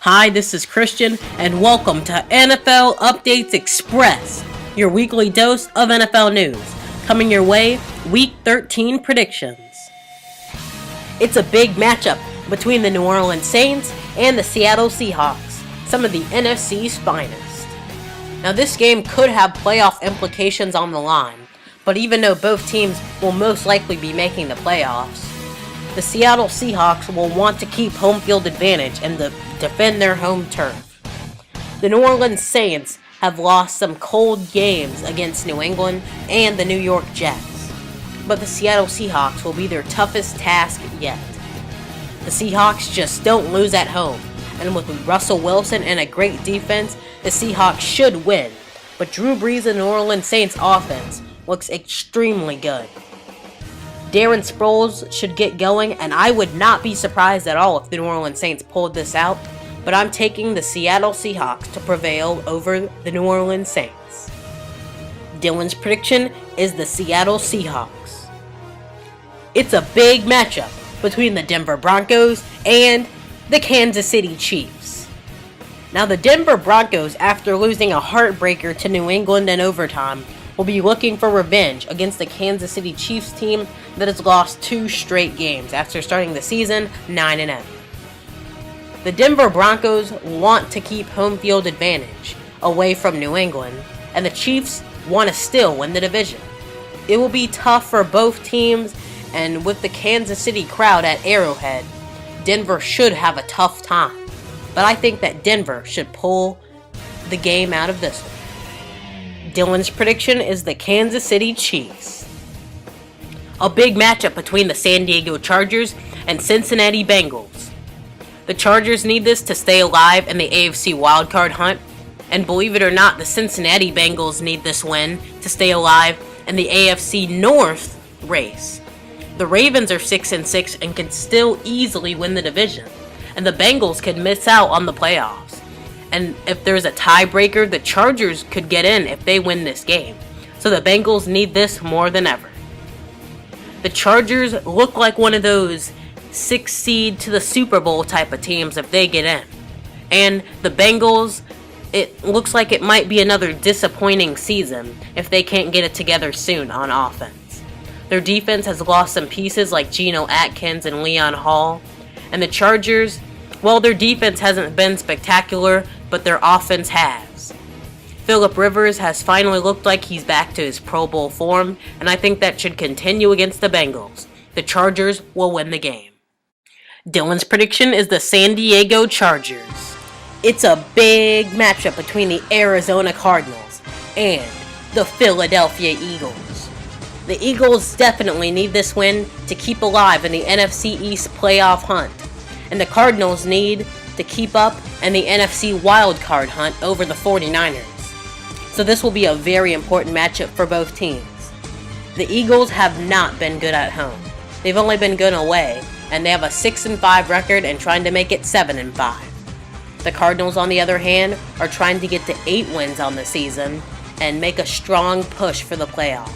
Hi, this is Christian, and welcome to NFL Updates Express, your weekly dose of NFL news, coming your way, Week 13 predictions. It's a big matchup between the New Orleans Saints and the Seattle Seahawks, some of the NFC's finest. Now, this game could have playoff implications on the line, but even though both teams will most likely be making the playoffs, the Seattle Seahawks will want to keep home field advantage and defend their home turf. The New Orleans Saints have lost some cold games against New England and the New York Jets, but the Seattle Seahawks will be their toughest task yet. The Seahawks just don't lose at home, and with Russell Wilson and a great defense, the Seahawks should win, but Drew Brees and the New Orleans Saints offense looks extremely good. Darren Sproles should get going, and I would not be surprised at all if the New Orleans Saints pulled this out, but I'm taking the Seattle Seahawks to prevail over the New Orleans Saints. Dylan's prediction is the Seattle Seahawks. It's a big matchup between the Denver Broncos and the Kansas City Chiefs. Now, the Denver Broncos, after losing a heartbreaker to New England in overtime, will be looking for revenge against the Kansas City Chiefs team that has lost 2 straight games after starting the season 9-0. The Denver Broncos want to keep home field advantage away from New England, and the Chiefs want to still win the division. It will be tough for both teams, and with the Kansas City crowd at Arrowhead, Denver should have a tough time. But I think that Denver should pull the game out of this one. Dylan's prediction is the Kansas City Chiefs. A big matchup between the San Diego Chargers and Cincinnati Bengals. The Chargers need this to stay alive in the AFC wildcard hunt, and believe it or not, the Cincinnati Bengals need this win to stay alive in the AFC North race. The Ravens are 6-6 and can still easily win the division, and the Bengals could miss out on the playoffs. And if there's a tiebreaker, the Chargers could get in if they win this game. So the Bengals need this more than ever. The Chargers look like one of those 6 seed to the Super Bowl type of teams if they get in. And the Bengals, it looks like it might be another disappointing season if they can't get it together soon on offense. Their defense has lost some pieces like Geno Atkins and Leon Hall. And the Chargers, well, their defense hasn't been spectacular, but their offense has. Phillip Rivers has finally looked like he's back to his Pro Bowl form, and I think that should continue against the Bengals. The Chargers will win the game. Dylan's prediction is the San Diego Chargers. It's a big matchup between the Arizona Cardinals and the Philadelphia Eagles. The Eagles definitely need this win to keep alive in the NFC East playoff hunt, and the Cardinals need to keep up in the NFC wildcard hunt over the 49ers. So this will be a very important matchup for both teams. The Eagles have not been good at home. They've only been good away, and they have a 6-5 record and trying to make it 7-5. The Cardinals, on the other hand, are trying to get to 8 wins on the season and make a strong push for the playoffs.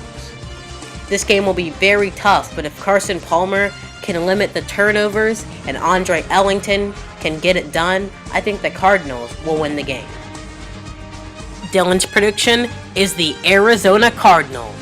This game will be very tough, but if Carson Palmer can limit the turnovers and Andre Ellington can get it done, I think the Cardinals will win the game. Dylan's prediction is the Arizona Cardinals.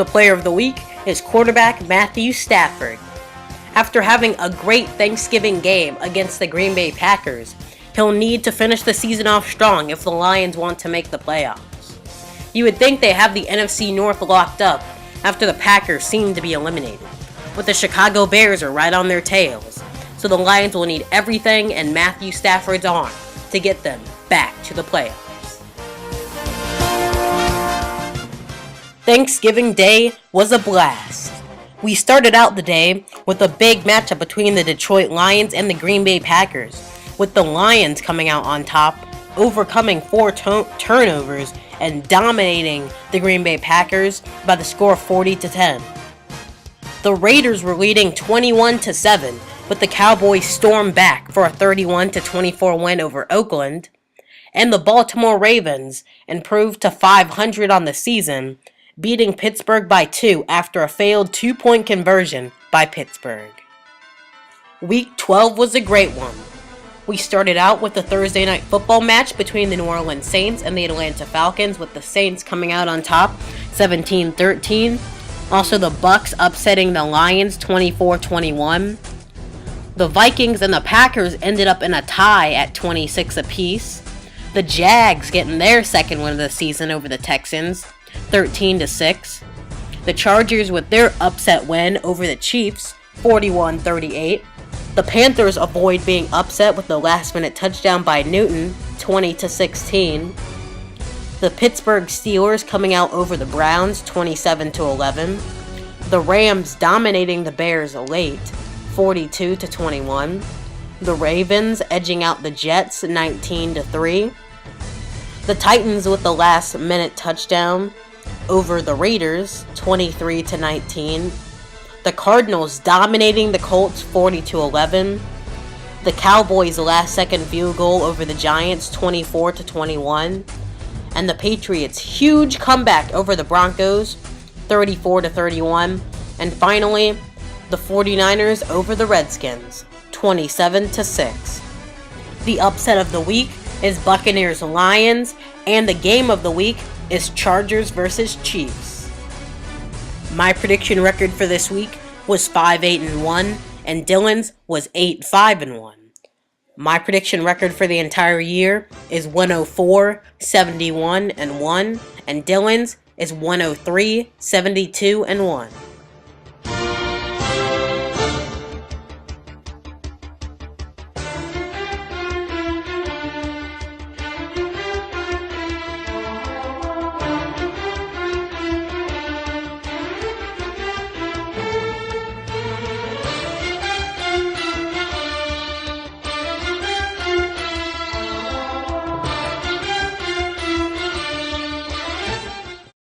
player of the week is quarterback Matthew Stafford. After having a great Thanksgiving game against the Green Bay Packers, he'll need to finish the season off strong if the Lions want to make the playoffs. You would think they have the NFC North locked up after the Packers seem to be eliminated, but the Chicago Bears are right on their tails, so the Lions will need everything in Matthew Stafford's arm to get them back to the playoffs. Thanksgiving Day was a blast. We started out the day with a big matchup between the Detroit Lions and the Green Bay Packers, with the Lions coming out on top, overcoming 4 turnovers and dominating the Green Bay Packers by the score of 40-10. The Raiders were leading 21-7, but the Cowboys stormed back for a 31-24 win over Oakland, and the Baltimore Ravens improved to 500 on the season, beating Pittsburgh by 2 after a failed 2-point conversion by Pittsburgh. Week 12 was a great one. We started out with the Thursday night football match between the New Orleans Saints and the Atlanta Falcons, with the Saints coming out on top 17-13. Also the Bucs upsetting the Lions 24-21. The Vikings and the Packers ended up in a tie at 26 apiece. The Jags getting their second win of the season over the Texans, 13-6. The Chargers with their upset win over the Chiefs, 41-38. The Panthers avoid being upset with the last-minute touchdown by Newton, 20-16. The Pittsburgh Steelers coming out over the Browns, 27-11. The Rams dominating the Bears late, 42-21. The Ravens edging out the Jets, 19-3. The Titans with the last-minute touchdown over the Raiders, 23-19. The Cardinals dominating the Colts, 40-11. The Cowboys' last-second field goal over the Giants, 24-21. And the Patriots' huge comeback over the Broncos, 34-31. And finally, the 49ers over the Redskins, 27-6. The upset of the week is Buccaneers-Lions, and the game of the week is Chargers versus Chiefs. My prediction record for this week was 5-8-1, and Dylan's was 8-5-1. My prediction record for the entire year is 104-71-1, and Dylan's is 103-72-1.